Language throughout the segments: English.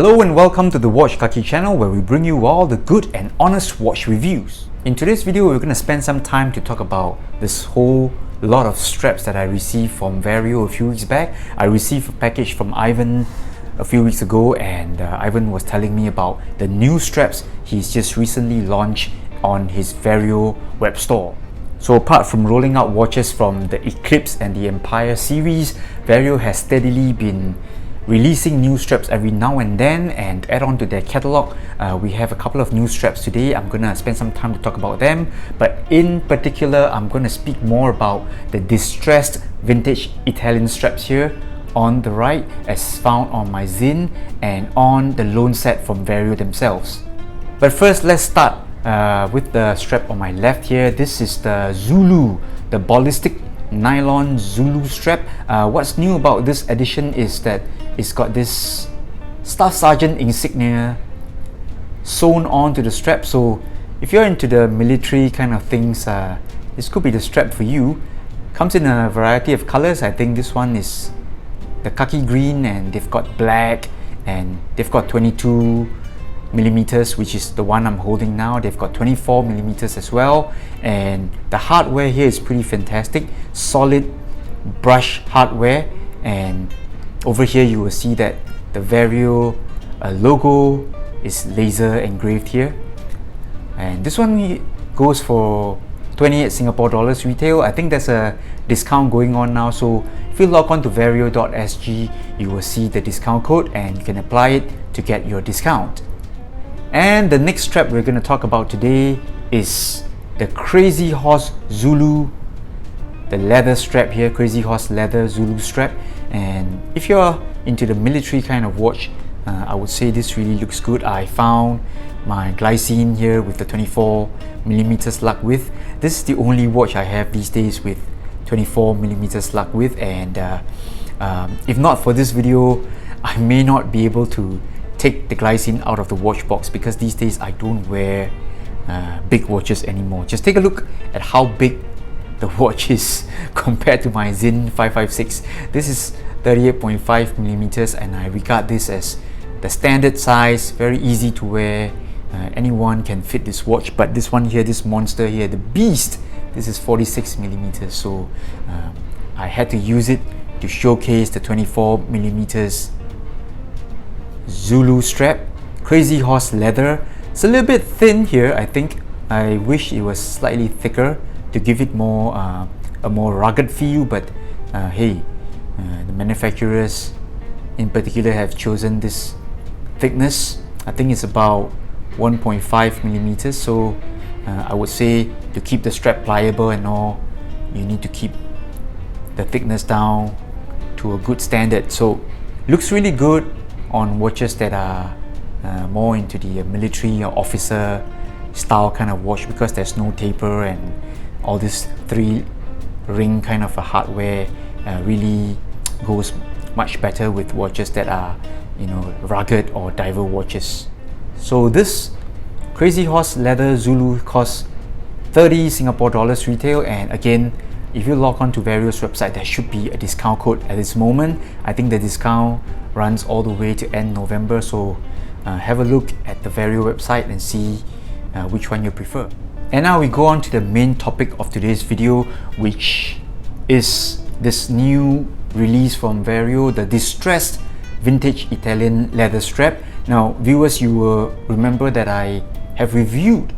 Hello and welcome to the Watch Kaki channel, where we bring you all the good and honest watch reviews. In today's video, we're going to spend some time to talk about this whole lot of straps that I received from Vario a few weeks back. I received a package from Ivan a few weeks ago, and Ivan was telling me about the new straps he's just recently launched on his Vario web store. So apart from rolling out watches from the Eclipse and the Empire series, Vario has steadily been releasing new straps every now and then, and add on to their catalog. We have a couple of new straps today. I'm gonna spend some time to talk about them, but in particular I'm gonna speak more about the distressed vintage Italian straps here on the right, as found on my Zin, and on the loan set from Vario themselves. But first, let's start with the strap on my left here. This is the Zulu, the ballistic nylon Zulu strap. What's new about this edition is that it's got this Staff Sergeant insignia sewn onto the strap. So if you're into the military kind of things, this could be the strap for you. Comes in a variety of colors. I think this one is the khaki green, and they've got black, and they've got 22 millimeters, which is the one I'm holding now. They've got 24 millimeters as well, and the hardware here is pretty fantastic. Solid brush hardware, and over here you will see that the Vario logo is laser engraved here, and this one goes for 28 Singapore dollars retail. I think there's a discount going on now, so if you log on to vario.sg, you will see the discount code and you can apply it to get your discount. And the next strap we're going to talk about today is the Crazy Horse Zulu, the leather strap here, Crazy Horse leather Zulu strap. And if you're into the military kind of watch, I would say this really looks good. I found my glycine here with the 24 millimeters lug width. This is the only watch I have these days with 24 millimeters lug width, and if not for this video, I may not be able to take the glycine out of the watch box, because these days I don't wear big watches anymore. Just take a look at how big the watch is compared to my Zin 556. This is 38.5 millimeters, and I regard this as the standard size, very easy to wear. Anyone can fit this watch, but this one here, this monster here, the beast, this is 46 millimeters. So I had to use it to showcase the 24 millimeters Zulu strap, Crazy Horse leather. It's a little bit thin here, I think. I wish it was slightly thicker to give it more a more rugged feel, but hey, the manufacturers in particular have chosen this thickness. I think it's about 1.5 millimeters, so I would say to keep the strap pliable and all, you need to keep the thickness down to a good standard. So looks really good on watches that are more into the military or officer style kind of watch, because there's no taper and all this 3-ring kind of a hardware really goes much better with watches that are, you know, rugged or diver watches. So this Crazy Horse leather Zulu costs 30 Singapore dollars retail, and again, if you log on to Vario's website, there should be a discount code at this moment. I think the discount runs all the way to end November, so have a look at the Vario website and see which one you prefer. And now we go on to the main topic of today's video, which is this new release from Vario, the distressed vintage Italian leather strap. Now viewers, you will remember that I have reviewed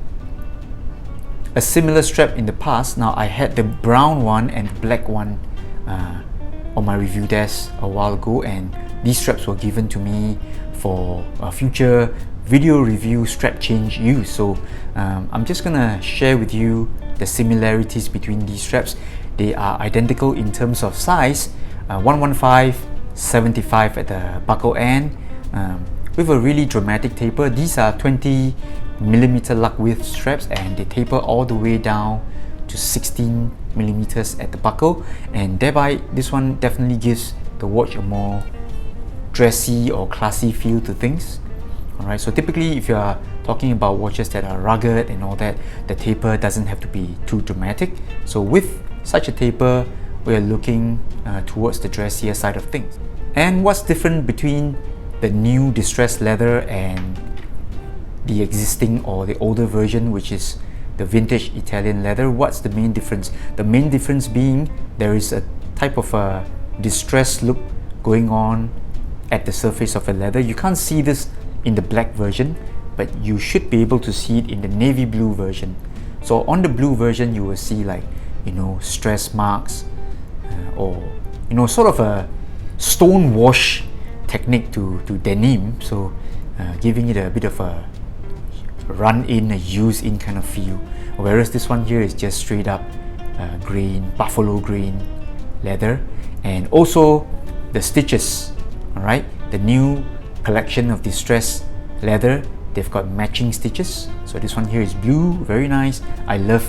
a similar strap in the past. Now I had the brown one and the black one on my review desk a while ago, and these straps were given to me for a future video review strap change use. So I'm just gonna share with you the similarities between these straps. They are identical in terms of size, 115, 75 at the buckle end, with a really dramatic taper. These are 20 millimeter lug width straps, and they taper all the way down to 16 millimeters at the buckle, and thereby this one definitely gives the watch a more dressy or classy feel to things. Alright, so typically if you are talking about watches that are rugged and all that, the taper doesn't have to be too dramatic. So with such a taper, we're looking towards the dressier side of things. And what's different between the new distressed leather and the existing or the older version, which is the vintage Italian leather? What's the main difference? The main difference being there is a type of a distressed look going on at the surface of a leather. You can't see this in the black version, but you should be able to see it in the navy blue version. So on the blue version, you will see like, you know, stress marks or, you know, sort of a stone wash technique to denim. So giving it a bit of a run in, a use in kind of feel. Whereas this one here is just straight up grain, buffalo grain leather. And also the stitches, all right, the new collection of distressed leather, they've got matching stitches. So this one here is blue, very nice. I love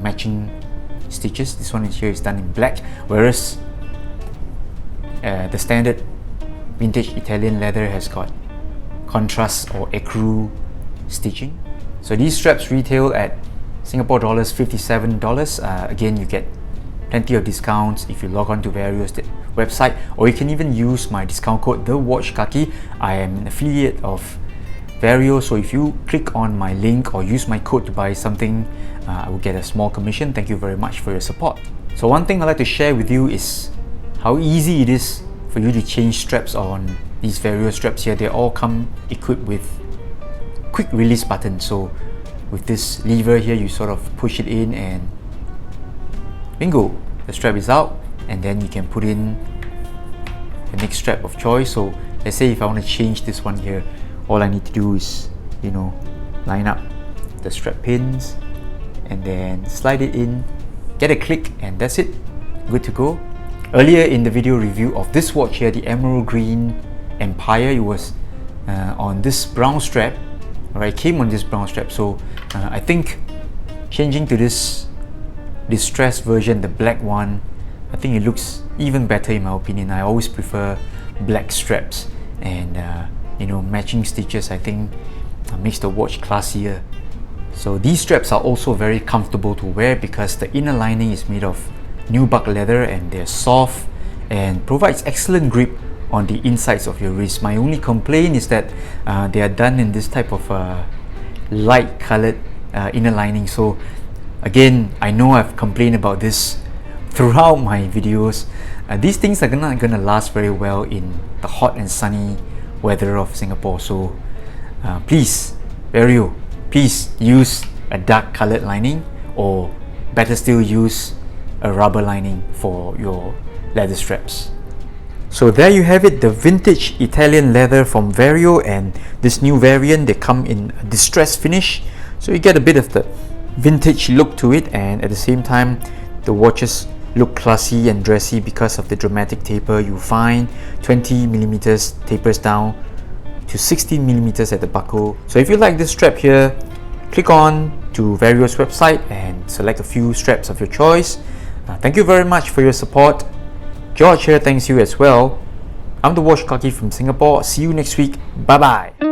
matching stitches. This one here is done in black, whereas the standard vintage Italian leather has got contrast or ecru stitching. So these straps retail at Singapore dollars $57. Again, you get plenty of discounts if you log on to Vario's website, or you can even use my discount code TheWatchKaki. I am an affiliate of Vario, so if you click on my link or use my code to buy something, I will get a small commission. Thank you very much for your support. So one thing I'd like to share with you is how easy it is for you to change straps on these Vario straps here. They all come equipped with quick release button. So with this lever here, you sort of push it in and bingo, the strap is out, and then you can put in the next strap of choice. So let's say if I want to change this one here, all I need to do is, you know, line up the strap pins and then slide it in, get a click, and that's it, good to go. Earlier in the video review of this watch here, the Emerald Green Empire, it was on this brown strap, alright, came on this brown strap. So I think changing to this distressed version, the black one, I think it looks even better in my opinion. I always prefer black straps, and you know, matching stitches I think makes the watch classier. So these straps are also very comfortable to wear because the inner lining is made of nubuck leather and they're soft and provides excellent grip on the insides of your wrist. My only complaint is that they are done in this type of light colored inner lining. So again, I know I've complained about this throughout my videos. These things are not gonna last very well in the hot and sunny weather of Singapore. So please, Vario, please use a dark colored lining, or better still, use a rubber lining for your leather straps. So there you have it, the vintage Italian leather from Vario, and this new variant, they come in a distressed finish, so you get a bit of the vintage look to it, and at the same time the watches look classy and dressy because of the dramatic taper. You find 20mm tapers down to 16mm at the buckle. So if you like this strap here, click on to Vario's website and select a few straps of your choice. Thank you very much for your support. George here thanks you as well. I'm the Watch Kaki from Singapore. See you next week. Bye bye.